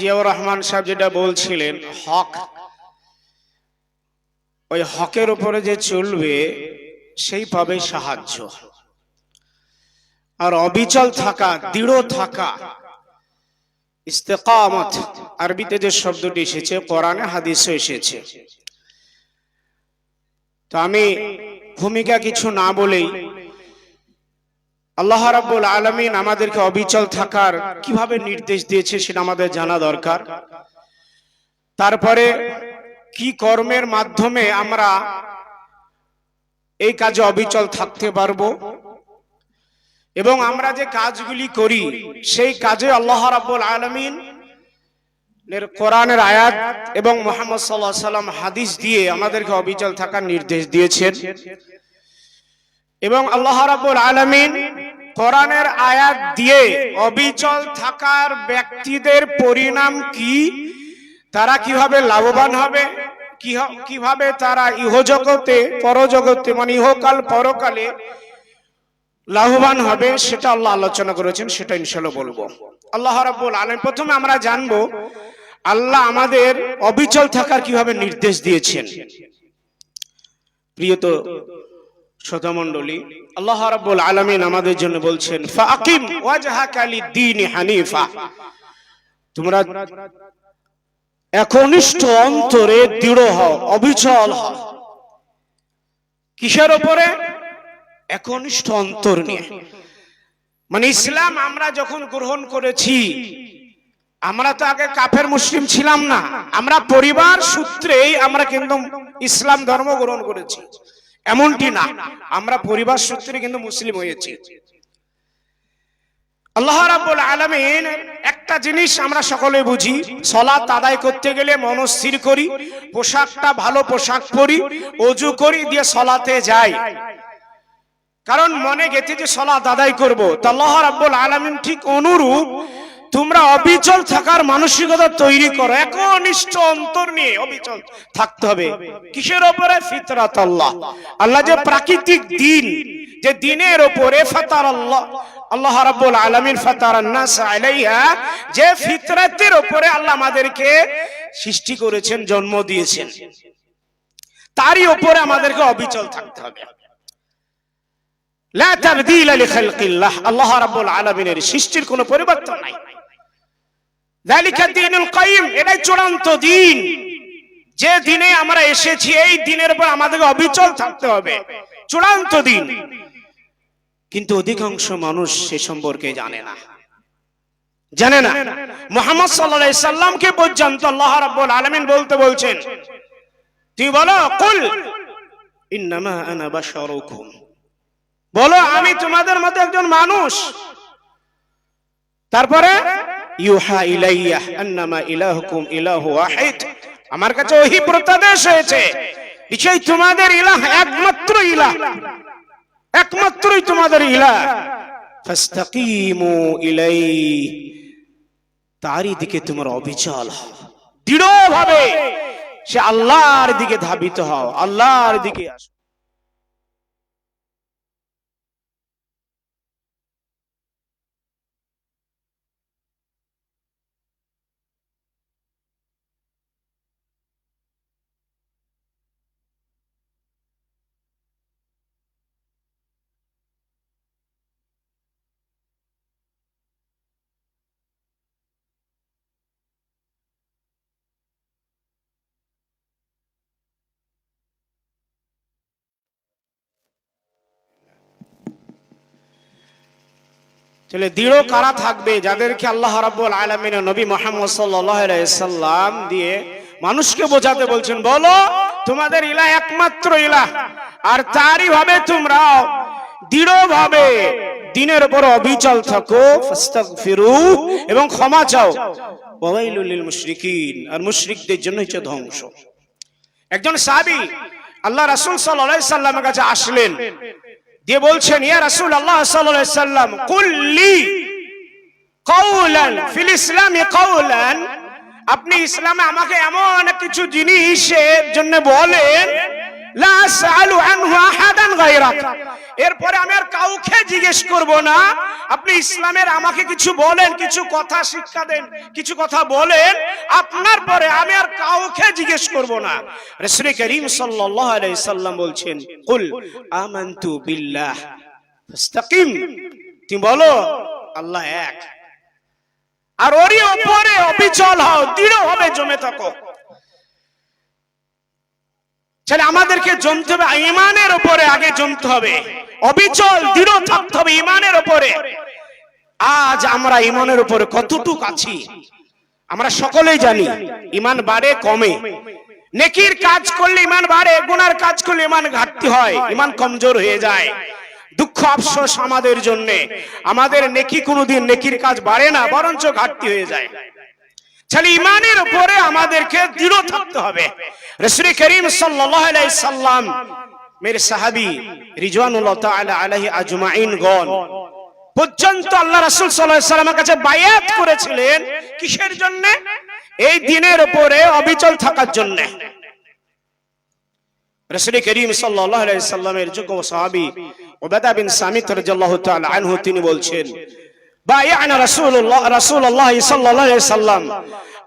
জিয়াউর রহমান সাহেব যেটা বলছিলেন, হক, ওই হকের উপরে যে চলবে সেই পাবে সাহায্য। আর অবিচল থাকা, দৃঢ় থাকা, ইস্তেকামত আরবিতে যে শব্দটি এসেছে, কোরআনে হাদিসে এসেছে। তো আমি ভূমিকা কিছু না বলেই আল্লাহ রাব্বুল আলামিন আমাদেরকে অবিচল থাকার কিভাবে নির্দেশ দিয়েছে সেটা আমাদের জানা দরকার। তারপরে কি কর্মের মাধ্যমে আমরা এই কাজে অবিচল থাকতে পারবো, এবং আমরা যে কাজগুলি করি সেই কাজে আল্লাহ রাব্বুল আলামিন এর কোরআনের আয়াত এবং মুহাম্মদ সাল্লাল্লাহু আলাইহি সাল্লাম হাদিস দিয়ে আমাদেরকে অবিচল থাকার নির্দেশ দিয়েছেন। এবং আল্লাহ রাব্বুল আলামিন কোরআনের আয়াত দিয়ে অবিচল থাকার ব্যক্তিদের পরিণাম কি, তারা কিভাবে লাভবান হবে, কিভাবে তারা ইহজগতে পরজগতে মানে ইহকাল পরকালে লাভবান হবে, সেটা আল্লাহ আলোচনা করেছেন। সেটা ইনশাআল্লাহ বলবো। আল্লাহ রাব্বুল আলামিন, প্রথমে আমরা জানবো আল্লাহ আমাদের অবিচল থাকার কিভাবে নির্দেশ দিয়েছেন। প্রিয় তো শ্রোতামণ্ডলী, আল্লাহ রাব্বুল আলামিন আমাদের জন্য বলছেন, ফাকিম ওয়াজহাকা লিদ্দীন হানিফা, তোমরা একনিষ্ঠ অন্তরে দৃঢ় হও, অবিচল হও। কিসের উপরে? একনিষ্ঠ অন্তর নিয়ে। মানে ইসলাম আমরা যখন গ্রহণ করেছি, আমরা তো আগে কাফের মুসলিম ছিলাম না, আমরা পরিবার সূত্রেই আমরা কিন্তু ইসলাম ধর্ম গ্রহণ করেছি, এমনটি না, আমরা পরিবার সূত্রে কিন্তু মুসলিম হয়েছি। আল্লাহ রাব্বুল আলামিন একটা জিনিস আমরা সকলে বুঝি, সালাত আদায় করতে গেলে মনস্থির করি, পোশাকটা ভালো পোশাক পরি, ওযু করি, দিয়ে সালাতে যাই, কারণ মনে গেছে যে সালাত আদায় করব। তো আল্লাহ রাব্বুল আলামিন ঠিক অনুরূপ তোমরা অবিচল থাকার মানসিকতা তৈরি করো, একনিষ্ঠ অন্তর নিয়ে অবিচল থাকতে হবে। কিসের উপরে? ফিতরাত আল্লাহ, আল্লাহ যে প্রাকৃতিক দিন, যে দিনের উপরে ফাতার আল্লাহ, আল্লাহ রাব্বুল আলামিন ফাতারান নাস আলাইহা, যে ফিতরাতের উপরে আল্লাহ আমাদেরকে সৃষ্টি করেছেন, জন্ম দিয়েছেন, তারই উপরে আমাদেরকে অবিচল থাকতে হবে। লা তাবদীলা লিখালকিল্লাহ, আল্লাহ রাব্বুল আলামিনের সৃষ্টির কোনো পরিবর্তন নাই। যালিকা দ্বীনুল কাইয়্যিম, এটাই চূড়ান্ত দিন, যে দিনে আমরা এসেছি এই দিনের উপর আমাদেরকে অবিচল থাকতে হবে, চূড়ান্ত দিন। কিন্তু অধিকাংশ মানুষ সে সম্পর্কে জানে না। মুহাম্মদ সাল্লাল্লাহু আলাইহি সাল্লামকে পর্যন্ত আল্লাহ রাব্বুল আলামিন বলতে বলছেন, তুই বলো, কুল ইন্নামা আনা বাশারুকুম, বলো আমি তোমাদের মতো একজন মানুষ। তারপরে ইউহা ইলাইয়া আন্নামা ইলাহুকুম ইলাহু ওয়াহিদ, আমার কাছে ওহী প্রত্যাদেশ হয়েছে, নিশ্চয়ই তোমাদের ইলাহ একমাত্র ইলাহ, একমাত্রই তোমাদের ইলাহ। ফাস্তাকিমু ইলাইহি, তারই দিকে তোমরা অবিচল হও, দৃঢ়ভাবে সে আল্লাহর দিকে ধাবিত হও, আল্লাহর দিকে আসো। চলে দৃঢ় কারা থাকবে? যাদেরকে আল্লাহ রাব্বুল আলামিন নবী মুহাম্মদ সাল্লাল্লাহু আলাইহি সাল্লাম দিয়ে মানুষকে বোঝাতে বলছেন, বলো তোমাদের ইলাহ একমাত্র ইলাহ, আর তারই ভাবে তোমরা দৃঢ়ভাবে দিনের উপর অবিচল থাকো। ফাস্তাগফিরু, এবং ক্ষমা চাও। ওয়াইলুল লিল মুশরিকিন, আর মুশরিকদের জন্য হচ্ছে ধ্বংস। একজন সাহাবী আল্লাহ রাসূল সাল্লাল্লাহু আলাইহি সাল্লামের কাছে আসলেন, দিয়ে বলছেন, ইয়া রাসূলুল্লাহ সাল্লাল্লাহু আলাইহি সাল্লাম, কুল্লি কাওলান ফিল ইসলামি কাওলান, আপনি ইসলামে আমাকে এমন কিছু জিনিসের জন্য বলেন লা আসআলু আনহু আহাদান গায়রাক, এরপরে আমি আর কাউকে জিজ্ঞেস করব না। আপনি ইসলামের আমাকে কিছু বলেন, কিছু কথা শিক্ষা দেন, কিছু কথা বলেন, আপনার পরে আমি আর কাউকে জিজ্ঞেস করব না। রাসূল করিম সাল্লাল্লাহু আলাইহি সাল্লাম বলছেন, কুল আমানতু বিল্লাহ ফাস্তাকিম, তুমি বলো আল্লাহ এক, আর ওরই উপরে অবিচল হও, দৃঢ় হবে জমে থাকো। তাহলে আমাদেরকে জমতে হবে ঈমানের উপরে, আগে জমতে হবে, অবিচল দৃঢ় থাকতে হবে ঈমানের উপরে। আজ আমরা ঈমানের উপরে কতটুকু আছি আমরা সকলেই জানি। ঈমান বাড়ে কমে, নেকির কাজ করলে ঈমান বাড়ে, গুনার কাজ করলে ঈমান ঘাটতি হয়, ঈমান কমজোর হয়ে যায়। দুঃখ আফসোস আমাদের জন্য, আমাদের নেকি কোনোদিন নেকির কাজ বাড়ে না, বরঞ্চ ঘাটতি হয়ে যায়। তাহলে ঈমানের উপরে আমাদেরকে দৃঢ় থাকতে হবে। রাসূল করিম সাল্লাল্লাহু আলাইহি সাল্লাম মেরে সাহাবী রিজওয়ানুল্লাহ তাআলা আলাইহি আজমাইন গণ পর্যন্ত আল্লাহ রাসূল সাল্লাল্লাহু আলাইহি সাল্লামের কাছে বায়াত করেছিলেন, কিসের জন্য? এই দ্বীনের উপরে অবিচল থাকার জন্য। রাসূল করিম সাল্লাল্লাহু আলাইহি সাল্লামের যুগ্ম সাহাবী উবাদা বিন সামিত রাদিয়াল্লাহু তাআলা আনহু তিনি বলছেন, বায়ানা রাসূলুল্লাহ সাল্লাল্লাহু আলাইহি সাল্লাম,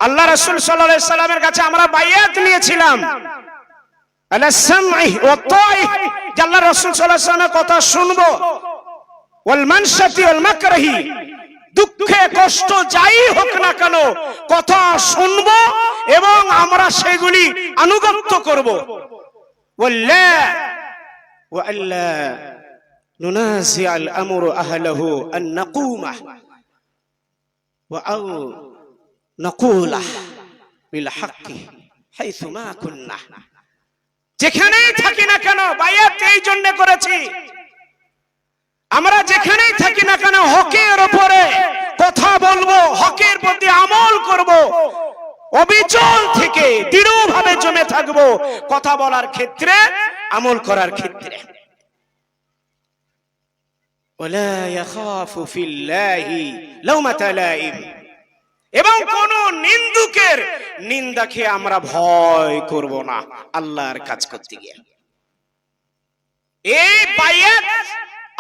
আল্লাহ রাসূল সাল্লাল্লাহু আলাইহি সাল্লামের কাছে আমরা বায়াত নিয়েছিলাম আলা সামঈ ওয়া তাঈ, যে আল্লাহ রাসূল সাল্লাল্লাহু আলাইহি সাল্লামের কথা শুনবো, ওয়াল মানশাতি ওয়াল মাকরাহি, দুঃখে কষ্ট যাই হোক না কেন কথা শুনবো এবং আমরা সেগুলি আনুগত্য করব। ওয়াল্লা ওয়া আল্লা নুনাজি আল আমরু আহলাহু আন নাকুমা ওয়া আও নাকুলা বিল হাক্কি হাইথু মা কুন্না, যেখানেই থাকি না কেন বায়াত এই জন্য করেছি, আমরা যেখানেই থাকি না কেন হকের উপরে কথা বলবো, হকের প্রতি আমল করব, অবিচল থেকে দৃঢ়ভাবে জমে থাকবো কথা বলার ক্ষেত্রে, আমল করার ক্ষেত্রে। ওয়ালা ইয়াখাফু ফিল্লাহি লাউমাতা লাইম, এবং কোন নিন্দুকের নিন্দাকে আমরা ভয় করব না আল্লাহর কাজ করতে গিয়ে। এই বায়াত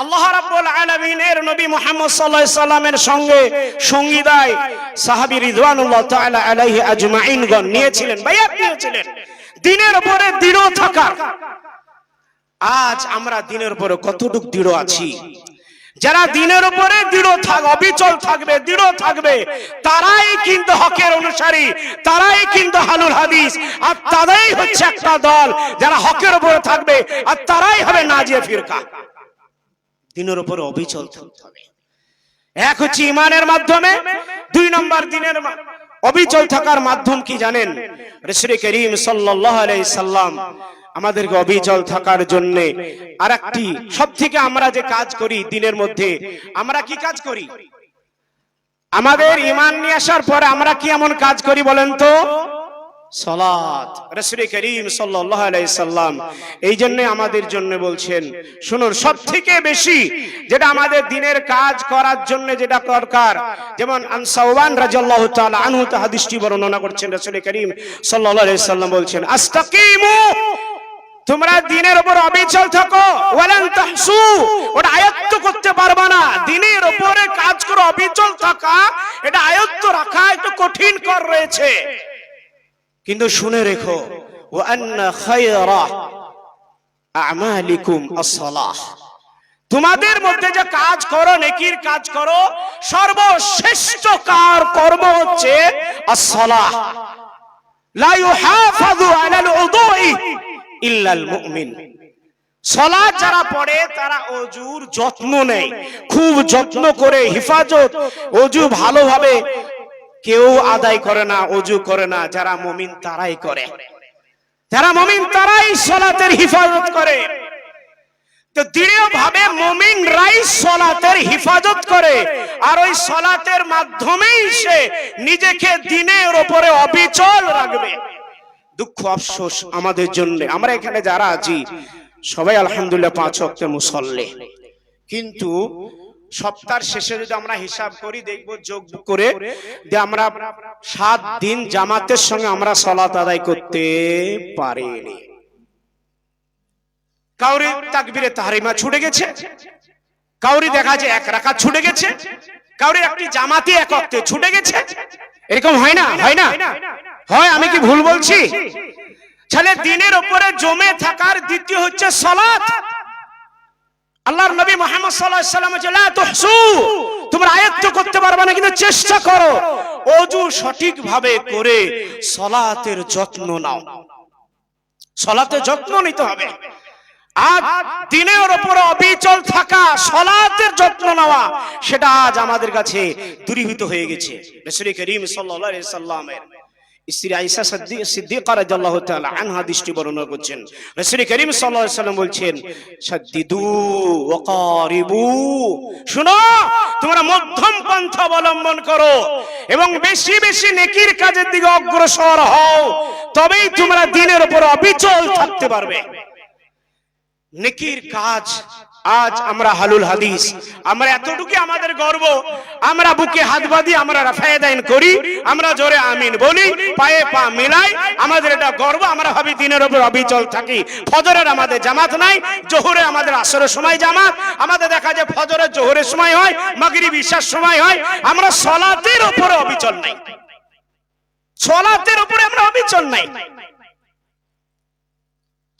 আল্লাহ রাব্বুল আলামিনের নবী মুহাম্মদ সাল্লাল্লাহু আলাইহি সাল্লামের সঙ্গে সঙ্গীদায় সাহাবী রিদওয়ানুল্লাহ তাআলা আলাইহি আজমাইন গণ নিয়েছিলেন, বায়াত নিয়েছিলেন দ্বীনের উপরে দৃঢ় থাকার। আজ আমরা দ্বীনের উপরে কতটুকু দৃঢ় আছি? যারা দ্বীনের উপরে দৃঢ় থাকবে, অবিচল থাকবে, দৃঢ় থাকবে, তারাই কিন্তু হকের অনুসারী, তারাই কিন্তু আহলুল হাদিস, আর তারাই হচ্ছে একটা দল যারা হকের উপরে থাকবে, আর তারাই হবে নাজিয়া ফিরকা। দ্বীনের উপরে অবিচল থাকতে হবে। এক হচ্ছে ঈমানের মাধ্যমে, দুই নম্বর দ্বীনের অবিচল থাকার মাধ্যম কি জানেন? রাসূল করিম সাল্লাল্লাহু আলাইহি সাল্লাম আমাদেরকে অবিচল থাকার জন্য আরেকটি, সবথেকে আমরা যে কাজ করি দ্বীনের মধ্যে, আমরা কি কাজ করি? আমাদের ঈমান নিয়ে আসার পরে আমরা কি এমন কাজ করি বলেন তো? সালাত। রাসূল করিম সাল্লাল্লাহু আলাইহি সাল্লাম এই জন্য আমাদের জন্য বলছেন, শুনুন, সবথেকে বেশি যেটা আমাদের দ্বীনের কাজ করার জন্য যেটা দরকার, যেমন আনসাওয়ান রাদিয়াল্লাহু তাআলা আনহু হাদিসটি বর্ণনা করছেন, রাসূল করিম সাল্লাল্লাহু আলাইহি সাল্লাম বলছেন, আস্তাকিমু, তোমরা দ্বীনের উপর অবিচল থাকো, ওয়ালান তাহসু, ওটা আয়ত্ত করতে পারবা না। দ্বীনের উপরে কাজ করে অবিচল থাকা, এটা আয়ত্ত রাখা একটু কঠিন কর রয়েছে। কিন্তু শুনে রেখো, ওয়া আন্না খায়রা আমালিকুম আস-সালাহ, তোমাদের মধ্যে যে কাজ করো, নেকির কাজ করো, সর্বশ্রেষ্ঠ কর্ম হচ্ছে আস-সালাহ। লা ইউহাফাযু আলাল উযুই ইল্লাল মুমিন, সালাত যারা পড়ে তারা ওযুর যত্ন নেয়, খুব যত্ন করে হিফাজত, ওযু ভালোভাবে কেউ আদায় করে না, ওযু করে না, যারা মুমিন তারাই করে, যারা মুমিন তারাই সালাতের হিফাজত করে। তো দৃঢ়ভাবে মুমিনরাই সালাতের হিফাজত করে, আর ওই সালাতের মাধ্যমেই সে নিজেকে দ্বীনের উপরে অবিচল রাখবে। দুঃখ আফসোস আমাদের জন্য, আমরা এখানে যারা আছি সবাই আলহামদুলিল্লাহ 5 ওয়াক্তের মুসল্লি, কিন্তু সপ্তাহের শেষে যদি আমরা হিসাব করি দেখব যোগ করে যে আমরা 7 দিন জামাতের সঙ্গে আমরা সালাত আদায় করতে পারিনি। কাউরি তাকবীরে তাহরিমা ছুটে গেছে, কাউরি দেখা যায় এক রাকাত ছুটে গেছে, কাউরি একটি জামাতে এক ওয়াক্তে ছুটে গেছে। এরকম হয় না? হয় না? হয়। আমি কি ভুল বলছি? তাহলে দিনের উপরে জমে থাকার দ্বিতীয় হচ্ছে সালাত। আল্লাহর নবী মুহাম্মদ সাল্লাল্লাহু আলাইহি ওয়াসাল্লাম বলেছেন, লা তুহসু, তোমরা আয়ত্ত করতে পারবে না, কিন্তু চেষ্টা করো ওযু সঠিকভাবে করে সালাতের যত্ন নাও। সালাতের যত্ন নিতে হবে। আজ দিনের উপর অবিচল থাকা, সালাতের যত্ন নেওয়া, সেটা আজ আমাদের কাছে দূরীভূত হয়ে গেছে। রাসূল করিম সাল্লাল্লাহু আলাইহি ওয়াসাল্লামের স্ত্রী আয়েশা সিদ্দিকা রাদিয়াল্লাহু তাআলা আনহা দৃষ্টি বর্ণনা করছেন, রাসূল করিম সাল্লাল্লাহু আলাইহি ওয়াসাল্লাম বলছেন, শাদ্দিদু ওয়া কারিবু, শুনো তোমরা মধ্যম পন্থা অবলম্বন করো এবং বেশি বেশি নেকির কাজের দিকে অগ্রসর হও, তবেই তোমরা দিনের উপর অবিচল থাকতে পারবে। নেকির কাজ, আজ আমরা হালুল হাদিস, আমরা এতটুকু আমাদের গর্ব, আমরা বুকে হাত বাঁধি, আমরা রাফায়েদাইন করি, আমরা জোরে আমিন বলি, পায়ে পা মিলাই, আমাদের এটা গর্ব। আমরা ভাবি দিনের উপর অবিচল থাকি। ফজরের আমাদের জামাত নাই, জোহরে আমাদের আসরের সময় জামাত, আমাদের দেখা যায় ফজরের জোহরের সময় হয়, মাগরিব ইশার সময় হয়, আমরা সালাতের উপরে অবিচল নাই। সালাতের উপরে আমরা অবিচল নাই।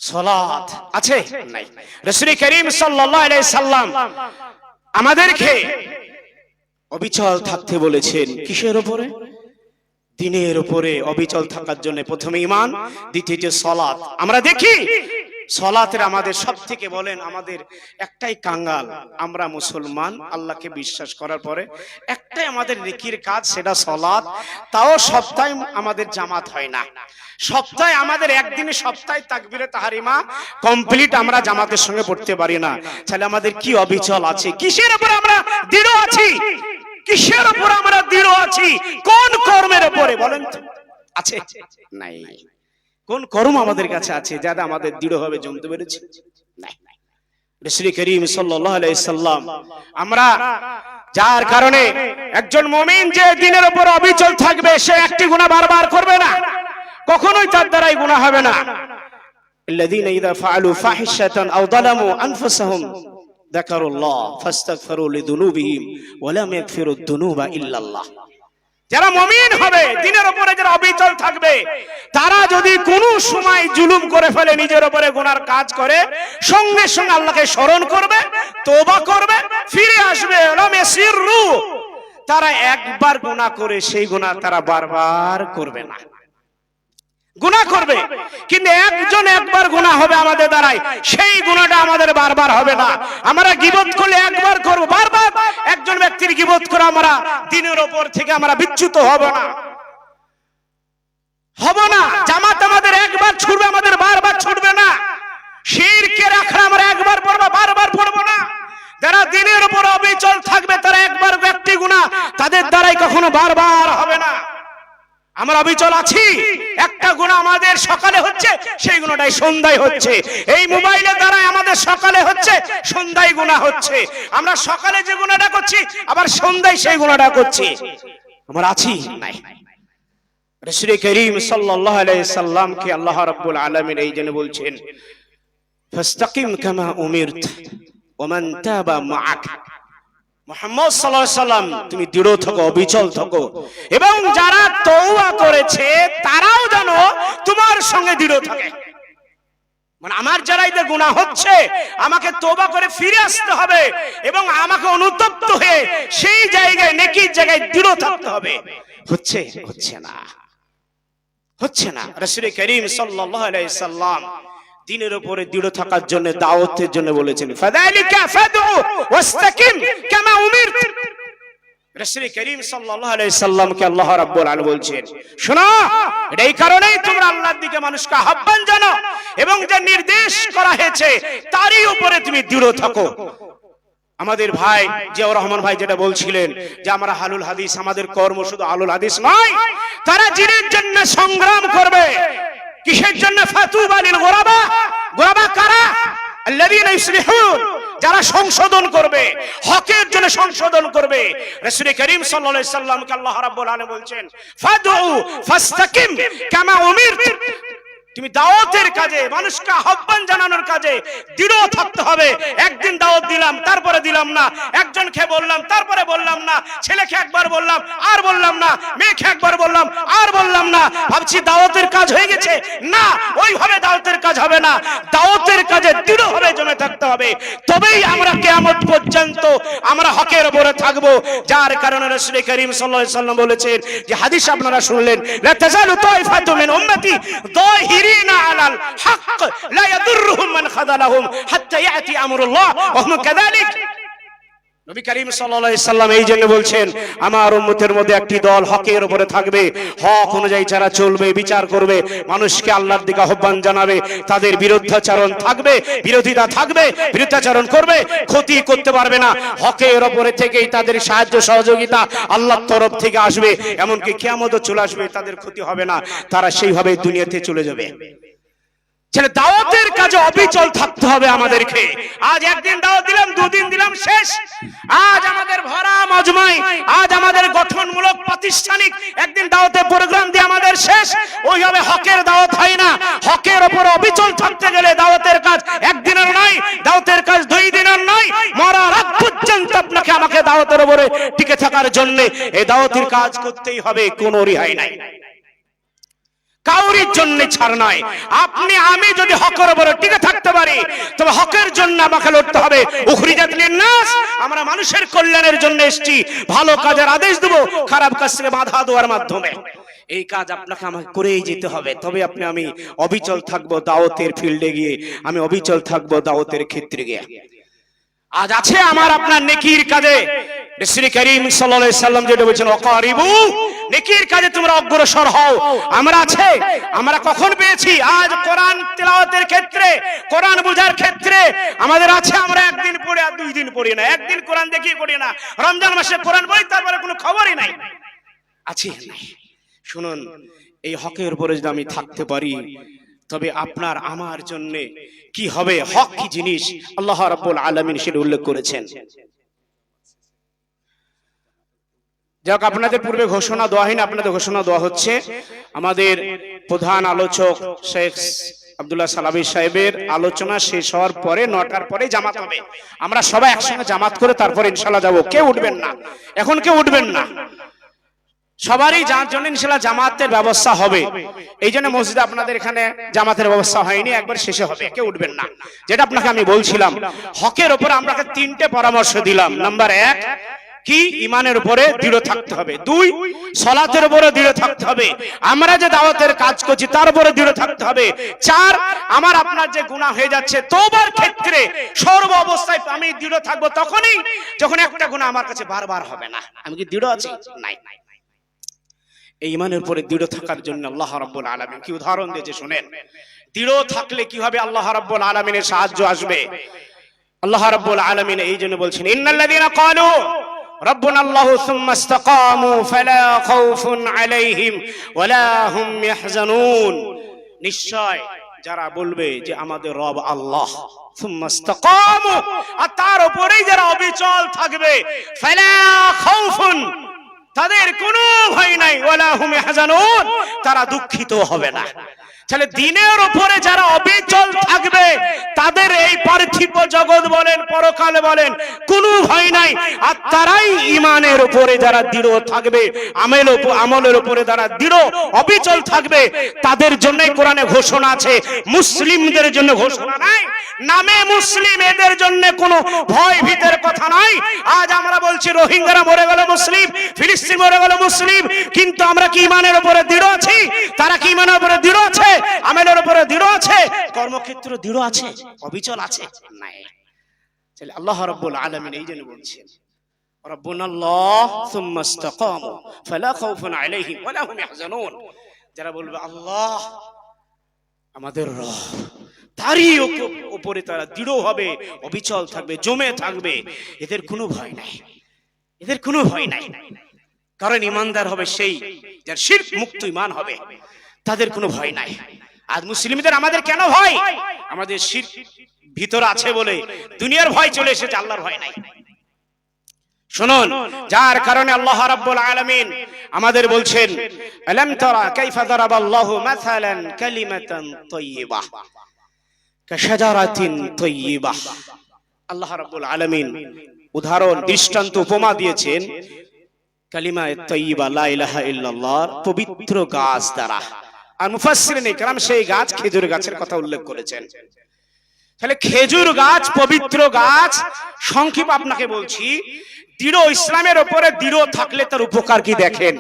সালাত আছে নাই। রাসূল করিম সাল্লাল্লাহু আলাইহি সাল্লাম আমাদেরকে অবিচল থাকতে বলেছেন। কিসের উপরে? দিনের উপরে অবিচল থাকার জন্য প্রথমে ঈমান, দ্বিতীয় যে সালাত। আমরা দেখি সালাতের আমাদের সবথেকে, বলেন আমাদের একটাই কাঙ্গাল, আমরা মুসলমান, আল্লাহকে বিশ্বাস করার পরে একটাই আমাদের নেকির কাজ, সেটা সালাত। তাও সপ্তাহে আমাদের জামাত হয় না, সপ্তাহে আমাদের একদিনে সপ্তাহে তাকবীরে তাহরিমা কমপ্লিট আমরা জামাতের সঙ্গে পড়তে পারি না। তাহলে আমাদের কি অবিচল আছে? কিসের উপর আমরা দৃঢ় আছি? কিসের উপর আমরা দৃঢ় আছি? কোন কর্মের উপরে বলেন তো? আছে নাই? কোন কর্ম আমাদের কাছে আছে যাতে আমাদের দৃঢ় হবে জমতে পেরেছি? নাই। রাসূল করিম সাল্লাল্লাহু আলাইহি সাল্লাম, আমরা যার কারণে একজন মুমিন যে দিনের উপর অবিচল থাকবে, সে একটি গুনাহ বারবার করবে না, কখনোই তার দ্বারাই গুনাহ হবে না। আল্লাযীনা ইযা ফাআলু ফাহিশাতান আও যালামু আনফুসাহুম যাকারুল্লাহ ফাস্তাগফিরু লিযুনুবিহিম ওয়া লাম ইয়াগফিরুদ যুনুবা ইল্লাল্লাহ। যারা মুমিন হবে, দিনের উপরে যারা অবিচল থাকবে, তারা যদি কোনো সময় জুলুম করে ফেলে, নিজের উপরে গুনার কাজ করে, সঙ্গে সঙ্গে আল্লাহকে স্মরণ করবে, তওবা করবে, ফিরে আসবে। লাম ইয়াসিরু, তারা একবার গুনাহ করে সেই গুনাহ তারা বারবার করবে না। গুনাহ করবে, কিন্তু একজন একবার গুনাহ হবে আমাদের দ্বারাই, সেই গুনাহটা আমাদের বারবার হবে না। আমরা গীবত করলে একবার করব, বারবার একজন ব্যক্তির গীবত করে আমরা দিনের উপর থেকে আমরা বিচ্যুত হব না, হব না। জামাত আমাদের একবার ছুটবে, আমাদের বারবার ছুটবে না। শিরকের আখড়া আমরা একবার পড়বো, বারবার পড়বো না। যারা দিনের উপর অবিচল থাকবে, তারা একবার ব্যক্তি গুনাহ তাদের দ্বারাই কখনো বারবার হবে না। আমরা অবিচল আছি, একটা গুনাহ আমাদের সকালে হচ্ছে, সেই গুনাহটাই সন্ধ্যায় হচ্ছে। এই মোবাইলের দ্বারা আমাদের সকালে হচ্ছে, সন্ধ্যায় গুনাহ হচ্ছে। আমরা সকালে যে গুনাহটা করছি, আবার সন্ধ্যায় সেই গুনাহটা করছি। আমরা আছি নাই। রাসূল করিম সাল্লাল্লাহু আলাইহি সাল্লামকে আল্লাহ রাব্বুল আলামিন এই জন্য বলছেন, ফাস্তাকিম কামা উমিরত ওয়া মান তাবা মাআক। মুহাম্মদ সাল্লাল্লাহু আলাইহি সাল্লাম, তুমি দৃঢ় থাকো, অবিচল থাকো, এবং যারা তওবা করেছে তারাও যেন তোমার সঙ্গে দৃঢ় থাকে। মানে আমার যারা এদের গুনাহ হচ্ছে, আমাকে তওবা করে ফিরে আসতে হবে এবং আমাকে অনুতপ্ত হয়ে সেই জায়গায়, নেকির জায়গায় দৃঢ় থাকতে হবে। হচ্ছে না, হচ্ছে না। রাসূল করিম সাল্লাল্লাহু আলাইহি সাল্লাম দিনের উপরে দৃঢ় থাকার জন্য, দাওয়াতের জন্য বলেছেন, ফাযালিকা ফাদউ ওয়াস্তাকিম কামা উমিরত। রাসূল করিম সাল্লাল্লাহু আলাইহি সাল্লামকে আল্লাহ রাব্বুল আলামিন বলছেন, শোনো, এই কারণেই তোমরা আল্লাহর দিকে মানুষকে আহ্বান জানাও এবং যে নির্দেশ করা হয়েছে তারই উপরে তুমি দৃঢ় থাকো। আমাদের ভাই জিয়াউর রহমান ভাই যেটা বলছিলেন যে আমরা হালুল হাদিস, আমাদের কর্ম শুধু হালুল হাদিস নয়, তারা জিনের জন্য সংগ্রাম করবে। কিসের জন্য? ফাতুবা লিল গুরাবা। গুরাবা কারা? আল্লাযীনা ইসলিহুন, যারা সংশোধন করবে, হকের জন্য সংশোধন করবে। রাসূল করিম সাল্লাল্লাহু আলাইহি সাল্লামকে আল্লাহ রাব্বুল আলামিন বলছেন, ফাদউ ফাস্তাকিম কামা উমিরত। তুমি দাওয়াতের কাজে, মানুষকে আহ্বান জানানোর কাজে দৃঢ় থাকতে হবে। একদিন দাওয়াত দিলাম, তারপরে দিলাম না, একজনকে বললাম, তারপরে বললাম না, ছেলেকে একবার বললাম আর বললাম না, মেয়েকে একবার বললাম আর বললাম না, ভাবছি দাওয়াতের কাজ হয়ে গেছে। না, ওইভাবে দাওয়াতের কাজ হবে না। দাওয়াতের কাজে দৃঢ়ভাবে জমে থাকতে হবে, তবেই আমরা কিয়ামত পর্যন্ত আমরা হকের উপরে থাকবো। যার কারণে রাসূল করিম সাল্লাল্লাহু আলাইহি ওয়াসাল্লাম বলেছেন, যে হাদিস আপনারা শুনলেন, লা তাযালু তাইফাতু মিন উম্মতি যাহিরিনা আলাল হক লা ইয়াদুররুহুম মান খাযালাহুম হাত্তা ইয়াতি আমরুল্লাহ ওয়া হুম কাযালিক। নবী করিম সাল্লাল্লাহু আলাইহি সাল্লাম এই জন্য বলছেন, আমার উম্মতের মধ্যে একটি দল হকের উপরে থাকবে, হক অনুযায়ী যারা চলবে, বিচার করবে, মানুষকে আল্লাহর দিকে আহ্বান জানাবে, তাদের বিরুদ্ধাচরণ থাকবে, বিরোধিতা থাকবে, বিরুদ্ধাচরণ করবে, ক্ষতি করতে পারবে না। হকের উপরে থেকেই তাদের সাহায্য সহযোগিতা আল্লাহর তরফ থেকে আসবে, এমনকি কিয়ামতও চলে আসবে, তাদের ক্ষতি হবে না, তারা সেইভাবে দুনিয়াতে চলে যাবে। ছেলে দাওয়াতের কাজে অবিচল থাকতে হবে আমাদেরকে। আজ একদিন দাওয়াত দিলাম, দুদিন দিলাম, শেষ। আজ আমাদের ভরা মজমাই, আজ আমাদের গঠনমূলক প্রাতিষ্ঠানিক একদিন দাওয়াতের প্রোগ্রাম দিয়ে আমাদের শেষ। ওইভাবে হকের দাওয়াত হয় না। হকের উপর অবিচল থাকতে গেলে দাওয়াতের কাজ একদিনের নয়, দাওয়াতের কাজ 2 দিনের নয়, মরার আগ পর্যন্ত আপনাকে আমাকে দাওয়াতের উপরে টিকে থাকার জন্য এই দাওয়াতের কাজ করতেই হবে, কোনো রেহাই নাই, কাউরির জন্য ছাড় নাই। আপনি আমি যদি হকের উপরে টিকে থাকতে পারি, তবে হকের জন্য আমাকে লড়তে হবে। উখরিজাত লিন-নাস, আমরা মানুষের কল্যাণের জন্য এসেছি, ভালো কাজের আদেশ দেব, খারাপ কাজ থেকে বাধা দেওয়ার মাধ্যমে। এই কাজ আপনাকে আমাকে করেই যেতে হবে, তবে আমি অবিচল থাকবো দাওয়াতের ফিল্ডে গিয়ে, আমি অবিচল থাকবো দাওয়াতের ক্ষেত্রে গিয়ে। আজ আছে আমার আপনার নেকির কাজে, রাসূল করিম সাল্লাল্লাহু আলাইহি সাল্লাম যেটা বলেছেন, ওয়াকারিবু, নেকির কাজে তোমরা অগ্রসর হও। আমরা আছে, আমরা কখন পেয়েছি? আজ কোরআন তেলাওয়াতের ক্ষেত্রে, কোরআন বোঝার ক্ষেত্রে আমাদের আছে। আমরা একদিন পড়ি আর 2 দিন পড়ি না, একদিন কোরআন দেখি পড়ি না, রমজান মাসে কোরআন পড়ি, তারপরে কোনো খবরই নাই। আছে শুনুন, এই হকের উপরে যদি আমি থাকতে পারি, তবে আপনার আমার জন্য কি হবে, হক কি জিনিস আল্লাহ রাব্বুল আলামিন সেটা উল্লেখ করেছেন। যাক, আপনাদের পূর্বে ঘোষণা দেওয়া হয়নি, আপনাদের ঘোষণা দেওয়া হচ্ছে। আমাদের প্রধান আলোচক শেখ আব্দুল্লাহ সালাবি সাহেবের আলোচনা শেষ হওয়ার পরে 9টার পরে জামাত হবে। আমরা সবাই একসঙ্গে জামাত করে তারপর ইনশাআল্লাহ যাব। কেউ উঠবেন না, এখন কেউ উঠবেন না, সবারই যার জন্য ইনশাআল্লাহ জামাতের ব্যবস্থা হবে। এই জন্য মসজিদে আপনাদের এখানে জামাতের ব্যবস্থা হয়নি, একবার শেষে হবে, কেউ উঠবেন না। যেটা আপনাকে আমি বলছিলাম, হকের উপর আমরা 3টে পরামর্শ দিলাম। নাম্বার 1 কি, ইমানের উপরে দৃঢ় থাকতে হবে। 2 সালাতের উপরে দৃঢ় থাকতে হবে, আমরা যে দাওয়াতের কাজ করছি তার উপরে দৃঢ় থাকতে হবে। 4 আমার আপনার যে গুনাহ হয়ে যাচ্ছে, তওবার ক্ষেত্রে সর্ব অবস্থায় আমি দৃঢ় থাকবো তখনই যখন একটা গুনাহ আমার কাছে বারবার হবে না। আমি কি দৃঢ় আছি? নাই। এই ইমানের উপরে দৃঢ় থাকার জন্য আল্লাহ রাব্বুল আলামিন কি উদাহরণ দিয়েছে শুনেন। দৃঢ় থাকলে কি হবে, আল্লাহ রাব্বুল আলামিনের সাহায্য আসবে। আল্লাহ রাব্বুল আলামিন এই জন্য বলছেন, ইন্নাল্লাযীনা ক্বালু রাব্বুনা আল্লাহু সুম্মা ইসতাকামু ফালা খাউফুন আলাইহিম ওয়ালা হুম ইয়াহজানুন। নিশ্চয় যারা বলবে যে আমাদের রব আল্লাহ, সুম্মা ইসতাকামু, আর তার উপরেই যারা অবিচল থাকবে, ফালা খাউফুন, তাদের কোনো ভয় নাই, ওয়ালা হুম ইয়াহজানুন, তারা দুঃখিত হবে না। তাহলে দিনের উপরে যারা অবিচল থাকবে, তাদের এই পার্থিব জগৎ বলেন, পরকালে বলেন, কোনো ভয় নাই। আর তারাই ইমানের উপরে যারা দৃঢ় থাকবে, আমলের উপরে যারা দৃঢ় অবিচল থাকবে, তাদের জন্য কোরআনে ঘোষণা আছে। মুসলিমদের জন্য ঘোষণা নাই, নামে মুসলিম, এদের জন্য কোনো ভয় ভীতের কথা নাই। আজ আমরা বলছি রোহিঙ্গারা মরে গেল মুসলিম, ফিলিস্তিন মরে গেল মুসলিম, কিন্তু আমরা কি ইমানের উপরে দৃঢ় আছি? তারা কি ইমানের উপরে দৃঢ় আছে? আমলের উপরে দৃঢ় আছে? কর্মক্ষেত্রে দৃঢ় আছে? অবিচল আছে? নাই। তাহলে আল্লাহ রাব্বুল আলামিন এই জন্য বলছেন, রাব্বুনাল্লাহ সুম্মা ইসতাকামু ফালা খাউফুন আলাইহিম ওয়ালা হুম ইয়াহজানুন। যারা বলবে আল্লাহ আমাদের রব, তারই উপরে তারা দৃঢ় হবে, অবিচল থাকবে, জমে থাকবে, এদের কোনো ভয় নাই, এদের কোনো ভয় নাই। কারণ ইমানদার হবে সেই যার শিরক মুক্ত ইমান হবে, তাদের কোনো ভয় নাই। আজ মুসলিমদের আমাদের কেন ভয়? আমাদের শিরক ভিতরে আছে বলে দুনিয়ার ভয় চলে এসেছে, আল্লাহর ভয় নাই। শুনুন, যার কারণে আল্লাহ রাব্বুল আলামিন আমাদের বলছেন, আলাম তারা কাইফা দারাবাল্লাহু মাসালান কালিমাতান তাইয়্যিবাহ কাশাজারাতিন তাইয়্যিবাহ। আল্লাহ রাব্বুল আলামিন উদাহরণ, দৃষ্টান্ত, উপমা দিয়েছেন কালিমা তাইয়্যিবা, লা ইলাহা ইল্লাল্লাহর পবিত্র গাছ দ্বারা। আর মুফাসসিরিন ইকরাম সেই গাছ খেজুর গাছের কথা উল্লেখ করেছেন। তাহলে খেজুর গাছ পবিত্র গাছ। সংক্ষেপ আপনাকে বলছি, দৃঢ় ইসলামের উপরে দৃঢ় থাকলে তার উপকার কি দেখেন,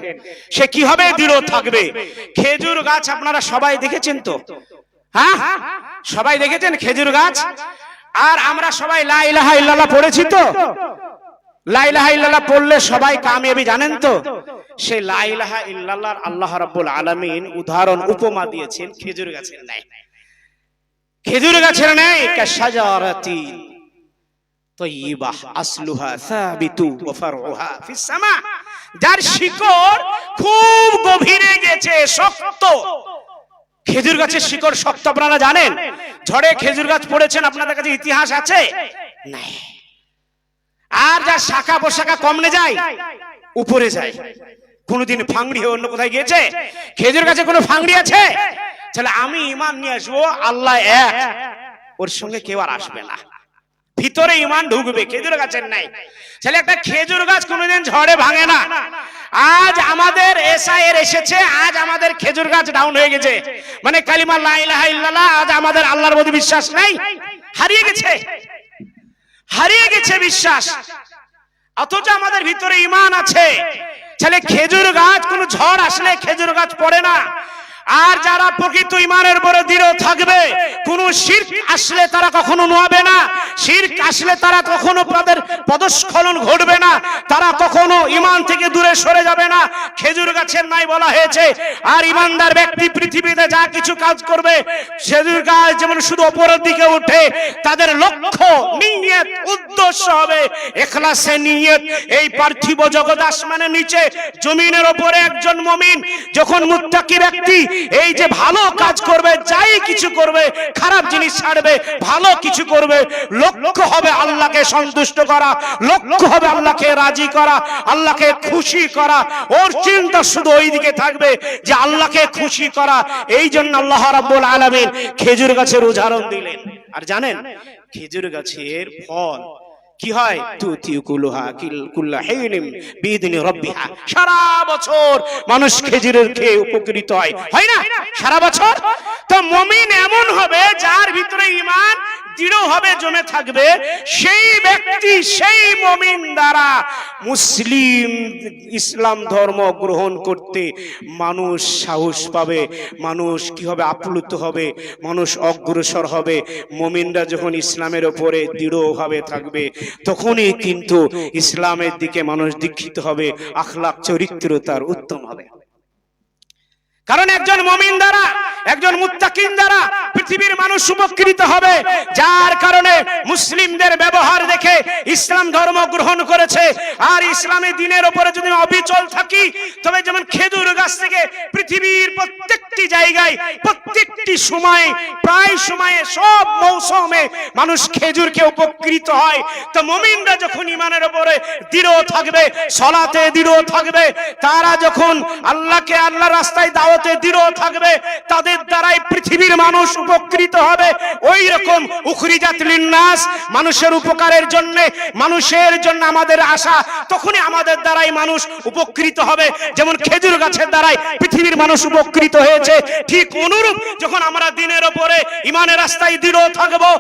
সে কিভাবে দৃঢ় থাকবে। খেজুর গাছ আপনারা সবাই দেখেছেন তো? হ্যাঁ, সবাই দেখেছেন খেজুর গাছ। আর আমরা সবাই লা ইলাহা ইল্লাল্লাহ পড়েছি তো? লা ইলাহা ইল্লাল্লাহ পড়লে সবাই কামিয়াবি জানেন তো? সেই লা ইলাহা ইল্লাল্লাহর আল্লাহ রাব্বুল আলামিন উদাহরণ, উপমা দিয়েছেন খেজুর গাছের ন্যায়। খেজুর গাছের ন্যায় কাশাজারাতিন তাইয়্যিবাহ আসলুহা সাবিতু ওয়া ফারউহা ফিস সামা, যার শিকড় খুব গভীরে গেছে, শক্ত। খেজুর গাছের শিকড় শক্ত, আপনারা জানেন? ঝড়ে খেজুর গাছ পড়েছেন, আপনাদের কাছে ইতিহাস আছে? নাই। আর যার শাখা প্রশাখা কমনে যায়, উপরে যায়। কোনদিন ফাংড়ি হয়ে অন্য কোথায় গিয়েছে? খেজুর গাছে কোনো ফাংড়ি আছে? তাহলে আমি ঈমান নিয়ে আসবো আল্লাহ এক, ওর সঙ্গে কেউ আর আসবে না, ভিতরে ঈমান ঢুকবে। খেজুর গাছের নাই। তাহলে একটা খেজুর গাছ কোনোদিন ঝড়ে ভাঙে না। আজ আমাদের এসআইয়ের এসেছে, আজ আমাদের খেজুর গাছ ডাউন হয়ে গেছে, মানে কালিমা লা ইলাহা ইল্লাল্লাহ, আজ আমাদের আল্লাহর প্রতি বিশ্বাস নাই, হারিয়ে গেছে, হারিয়ে গেছে বিশ্বাস। অথচ আমাদের ভিতরে ঈমান আছে। তাহলে খেজুর গাছ কোন ঝড় আসলে খেজুর গাছ পড়ে না। আর যারা প্রকৃত ঈমানের উপরে দৃঢ় থাকবে, কোন শিরক আসলে তারা কখনো নোয়াবে না, শিরক আসলে তারা কখনো তাদের পদস্খলন ঘটবে না, তারা কখনো ঈমান থেকে দূরে সরে যাবে না। খেজুর গাছের নাই বলা হয়েছে। আর ঈমানদার ব্যক্তি পৃথিবীতে যা কিছু কাজ করবে, খেজুর গাছ যেমন শুধু উপরের দিকে ওঠে, তাদের লক্ষ্য, নিয়ত, উদ্দেশ্য হবে ইখলাসে নিয়ত। এই পার্থিব জগৎ আসমানের নিচে জমিনের উপরে একজন মুমিন যখন মুত্তাকি ব্যক্তি এই যে ভালো কাজ করবে, যাই কিছু করবে, খারাপ জিনিস ছাড়বে, ভালো কিছু করবে, লক্ষ্য হবে আল্লাহকে সন্তুষ্ট করা, লক্ষ্য হবে আল্লাহকে রাজি করা, আল্লাহকে খুশি করা। ওর চিন্তা শুধু ওই দিকে থাকবে যে আল্লাহকে খুশি করা। এই জন্য আল্লাহ রাব্বুল আলামিন খেজুর গাছের উদাহরণ দিলেন। আর জানেন খেজুর গাছের ফল কি হয়? তুতিকুলুহা কুল্লাহিনিম বিইذনি রাব্বিহা, সারা বছর মানুষ খেজুরের খেয়ে উপকৃত হয়, হয় না? সারা বছর। তো মুমিন এমন হবে যার ভিতরে ঈমান দৃঢ় হবে, জমে থাকবে। সেই ব্যক্তি, সেই মুমিন দ্বারা মুসলিম ইসলাম ধর্ম গ্রহণ করতে মানুষ সাহস পাবে, মানুষ কি হবে? আপ্লুত হবে, মানুষ অগ্রসর হবে। মুমিনরা যখন ইসলামের উপরে দৃঢ়ভাবে থাকবে, তখনই কিন্তু ইসলামের দিকে মানুষ দীক্ষিত হবে, আখলাক চরিত্র তার উত্তম হবে। কারণ একজন মুমিন দ্বারা, একজন মুত্তাকিন দ্বারা পৃথিবীর মানুষ উপকৃত হবে। যার কারণে মুসলিমদের ব্যবহার দেখে ইসলাম ধর্ম গ্রহণ করেছে। আর ইসলামী দিনের উপরে যদি অবিচল থাকি, তবে যেমন খেজুর গাছ থেকে পৃথিবীর প্রত্যেকটি জায়গায়, প্রত্যেকটি সময়ে, প্রায় সময়ে, সব মৌসুমে মানুষ খেজুরকে উপকৃত হয়। তো মুমিনরা যখন ঈমানের উপরে দৃঢ় থাকবে, সালাতে দৃঢ় থাকবে, তারা যখন আল্লাহকে, আল্লাহর রাস্তায় দাওয়াতে দৃঢ় থাকবে, তাদের দ্বারাই পৃথিবীর মানুষ উপকৃত হবে। ওই রকম উখরিজাত লিন্নাস, মানুষের উপকারের জন্য, মানুষের জন্য আমাদের আশা, তখনই আমাদের দ্বারাই মানুষ উপকৃত হবে। যেমন খেজুর গাছের দ্বারাই পৃথিবীর মানুষ উপকৃত হয়েছে, ঠিক অনুরূপ যখন আমরা দিনের উপরে ঈমানের রাস্তায় দৃঢ় থাকবো,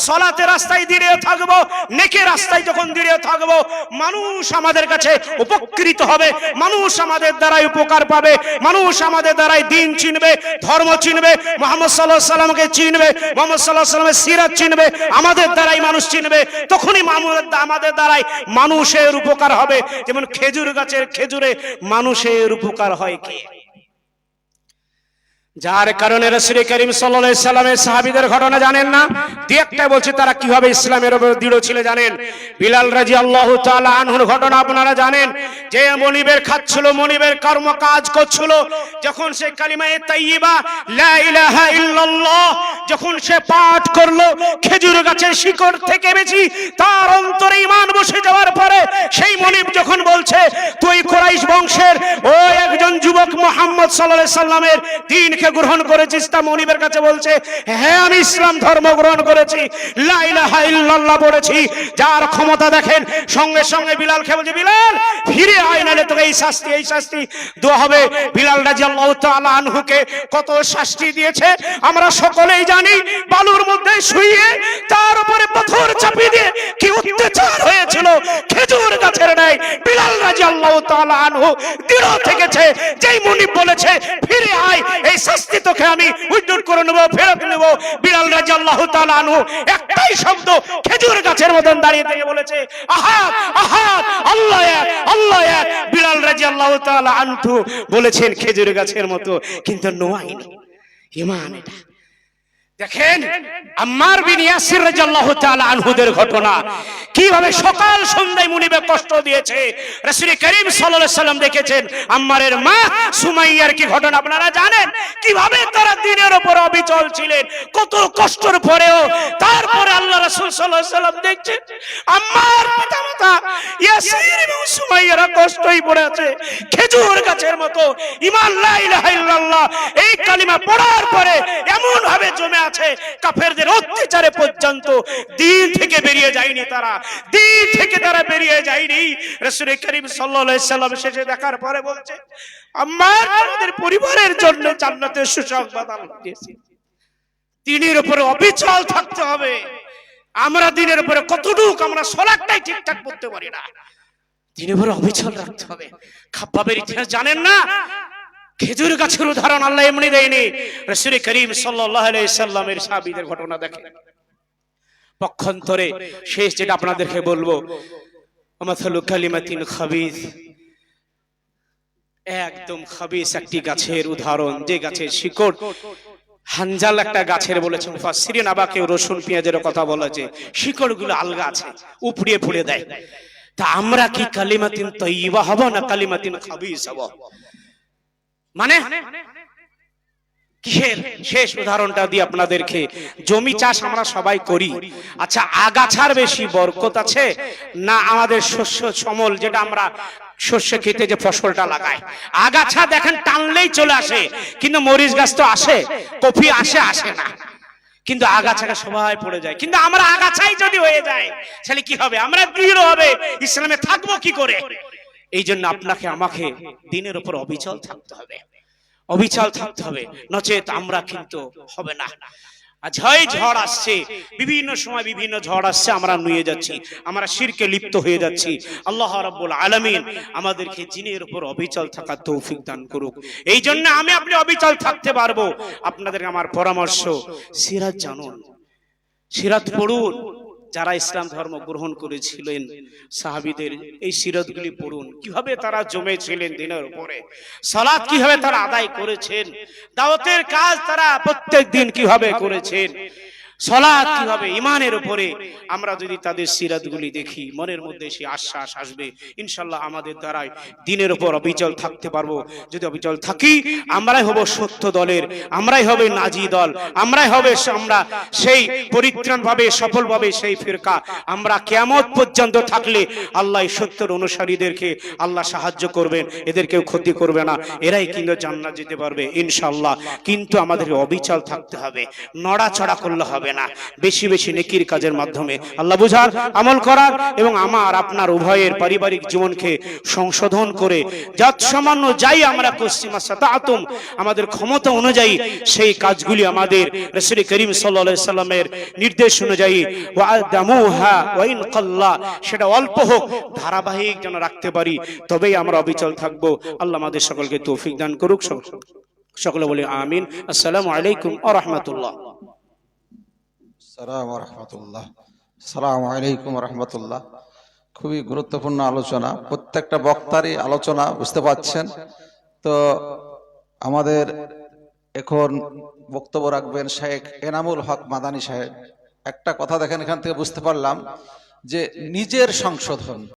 সালাতের রাস্তায় দৃঢ় থাকবো, নেকের রাস্তায় যখন দৃঢ় থাকবো, মানুষ আমাদের কাছে উপকৃত হবে, মানুষ আমাদের দ্বারাই উপকার পাবে, মানুষ আমাদের দ্বারাই দিন চিনবে, ধর্ম চিনবে, মুহাম্মদ সাল্লাল্লাহু আলাইহি সাল্লামকে চিনবে, মুহাম্মদ সাল্লাল্লাহু আলাইহি সাল্লামের সিরাত চিনবে, আমাদের দ্বারাই মানুষ চিনবে। তখনই আমাদের দ্বারাই মানুষের উপকার হবে। যেমন খেজুর গাছের খেজুরে মানুষের উপকার হয় কি? যার কারণে রাসূল করিম সাল্লাল্লাহু আলাইহি সাল্লামের সাহাবীদের ঘটনা জানেন না? দুই একটা বলছি তারা কিভাবে ইসলামের উপর দৃঢ় ছিল জানেন? বিলাল রাদিয়াল্লাহু তাআলা আনহুর ঘটনা আপনারা জানেন, যে মনিবের খাচ্ছিল, মনিবের কর্ম কাজ করছিল, যখন সে কালিমায়ে তাইয়্যিবা লা ইলাহা ইল্লাল্লাহ যখন সে পাঠ করলো খেজুর গাছের শিকড় থেকে বেশি তার অন্তরে ঈমান বসে যাওয়ার পরে সেই মনিব যখন বলছে তুই কুরাইশ বংশের ওই একজন যুবক মুহাম্মদ সাল্লাল্লাহু আলাইহি সাল্লামের দ্বীনকে গ্রহণ করেছিস, তা মনিবের কাছে বলছে হ্যাঁ আমি ইসলাম ধর্ম গ্রহণ করেছি, লা ইলাহা ইল্লাল্লাহ পড়েছি। যার ক্ষমতা দেখেন, সঙ্গে সঙ্গে বিলালকে বলছে বিলাল ফিরে আয়, নাহলে তোকে এই শাস্তি দেওয়া হবে। বিলাল রাদিয়াল্লাহু তাআলা আনহুকে কত শাস্তি দিয়েছে আমরা সকলেই জানি। বালুর মধ্যে শুইয়ে তার উপরে পাথর চাপিয়ে দিয়ে কি অত্যাচার হয়েছিল খেজুর গাছের ন্যায়। বিলাল রাদিয়াল্লাহু তাআলা আনহু দৃঢ় থেকেছে, যেই মুনিব বলেছে ফিরে আয় এই শাস্তি তোকে আমি উইথড্র করে নেব, ফেরত নেব। বিলাল রাদিয়াল্লাহু তাআলা আনহু একটাই শব্দ খেজুর গাছের মতন দাঁড়িয়ে থেকে বলেছে আহাদ আহাদ, আল্লাহ এক আল্লাহ এক। বিলাল রাদিয়াল্লাহু তাআলা আনহু বলেছেন খেজুর গাছের মতো, কিন্তু নোয়াইন ঈমান। এটা দেখেন আম্মার বিন ইয়াসির রাদিয়াল্লাহু তাআলা আনহুদের ঘটনা, কিভাবে সকাল সন্ধ্যায় মুনিবে কষ্ট দিয়েছে। রাসূল করিম সাল্লাল্লাহু আলাইহি সাল্লাম দেখেছেন আম্মারের মা সুমাইয়ার কি ঘটনা আপনারা জানেন, কিভাবে তারা দ্বীনের উপর অবিচল ছিলেন, কত কষ্টের পরেও। তারপরে আল্লাহ রাসূল সাল্লাল্লাহু আলাইহি সাল্লাম দেখছেন আম্মার পিতামাতা ইয়াসির এবং সুমাইয়ারা কষ্টই পড়ে আছে খেজুর গাছের মতো। ঈমান লা ইলাহা ইল্লাল্লাহ এই কালিমা পড়ার পরে এমন ভাবে জমে আছে কাফেরদের অত্যাচারে পর্যন্ত দ্বীন থেকে বেরিয়ে যায়নি, তারা দ্বীন থেকে তারা বেরিয়ে যায়নি। রাসূল করিম সাল্লাল্লাহু আলাইহি সাল্লাম শেষে দেখার পরে বলছে আম্মা আমাদের পরিবারের জন্য জান্নাতের সুসংবাদ আল্লাহ দিয়েছে। দ্বীনের উপরে অবিচল থাকতে হবে। আমরা দ্বীনের উপরে কতটুকু আমরা সালাতটাই ঠিকঠাক পড়তে পারি না, দ্বীনের উপরে অবিচল রাখতে হবে। খাব্বাবের ইতিহাস জানেন না? খেজুর গাছের উদাহরণ আল্লাহ এমনি দেয়নি। রাসূল করিম সাল্লাল্লাহু আলাইহি সাল্লামের সাহাবীদের ঘটনা দেখেন। পক্ষান্তরে শেষ যেটা আপনাদেরকে বলবো, আমাসালু কালিমাতিন খাবিস, একদম খাবিস একটি গাছের উদাহরণ, যে গাছের শিকড় হানজাল একটা গাছের বলেছে মুফাসসিরিন, আবাকে রসুন পেঁয়াজের কথা বলেছে, শিকড়গুলো আলগা আছে, উপড়িয়ে ফুড়ে দেয়। তা আমরা কি কালিমাতিন তাইয়্যিবা হব না কালিমাতিন খাবিস হব? মানে কিসের? শেষ উদাহরণটা দিয়ে আপনাদেরকে, জমি চাষ আমরা সবাই করি, আচ্ছা আগাছার বেশি বরকত আছে না আমাদের শস্য সমল, যেটা আমরা শস্য খেতে যে ফসলটা লাগাই? আগাছা দেখেন টানলেই চলে আসে, কিন্তু মরিচ গাছ তো আসে, কফি আসে না, কিন্তু আগাছাটা সবাই পড়ে যায়। কিন্তু আমরা আগাছাই যদি হয়ে যায় তাহলে কি হবে? আমরা দৃঢ় হবে ইসলামে থাকবো কি করে? এই জন্য আপনাকে আমাকে দ্বীনের উপর অবিচল থাকতে হবে, অবিচল থাকতে হবে, নচেত আমরা কিন্তু হবে না। ঝড় আসছে, বিভিন্ন সময় বিভিন্ন ঝড় আসছে, আমরা নুয়ে যাচ্ছি, আমরা শিরকে লিপ্ত হয়ে যাচ্ছি। আল্লাহ রাব্বুল আলামিন আমাদেরকে দ্বীনের উপর অবিচল থাকার তৌফিক দান করুক। এই জন্য আপনি অবিচল থাকতে পারবো। আপনাদের আমার পরামর্শ, সিরাত জানুন, সিরাত পড়ুন। যারা ইসলাম ধর্ম গ্রহণ করেছিলেন সাহাবীদের এই সিরাতগুলি পড়ুন, কিভাবে তারা জমেছিলেন দ্বীনের উপরে, সালাত কিভাবে তারা আদায় করেছেন, দাওয়াতের কাজ তারা প্রত্যেক দিন কিভাবে করেছেন, সালাত কিভাবে, ঈমানের উপরে। আমরা যদি তাদের সিরাতগুলি দেখি মনের মধ্যে সেই আশ্বাস আসবে ইনশাআল্লাহ আমাদের দ্বারাই দ্বীনের উপর অবিচল থাকতে পারবো। যদি অবিচল থাকি আমরাই হব সত্য দলের, আমরাই হবে নাজি দল, আমরাই হবে আমরা সেই পরিত্রাণভাবে সফলভাবে সেই ফিরকা। আমরা কিয়ামত পর্যন্ত থাকলে আল্লাহ সত্যের অনুসারীদেরকে আল্লাহ সাহায্য করবেন, এদেরকেও ক্ষতি করবে না, এরাই কিন্তু জান্নাত যেতে পারবে ইনশাআল্লাহ। কিন্তু আমাদের অবিচল থাকতে হবে, নড়াচড়া করলে হবে না, বেশি বেশি নেকির কাজের মাধ্যমে আল্লাহ বুঝার আমল করার এবং আমার আপনার উভয়ের পারিবারিক জীবনকে সংশোধন করে যত সামান্য যাই আমরা করছি মাসাতাতুম আমাদের ক্ষমতা অনুযায়ী সেই কাজগুলি আমাদের রাসূল করিম সাল্লাল্লাহু আলাইহি সাল্লামের নির্দেশ অনুযায়ী ওয়াদামুহা ওয়া ইন কাল্লা, সেটা অল্প হোক ধারাবাহিক যেন রাখতে পারি, তবেই আমরা অবিচল থাকব। আল্লাহ আমাদের সকলকে তৌফিক দান করুক। সকলে বলি আমিন। আসসালামু আলাইকুম ওয়া রাহমাতুল্লাহ। আসসালামু আলাইকুম ওয়া রাহমাতুল্লাহ। খুবই গুরুত্বপূর্ণ আলোচনা, প্রত্যেকটা বক্তারই আলোচনা বুঝতে পাচ্ছেন। তো আমাদের এখন বক্তব্য রাখবেন শেখ এনামুল হক মাদানী সাহেব। একটা কথা দেখেন, এখান থেকে বুঝতে পারলাম যে নিজের সংশোধন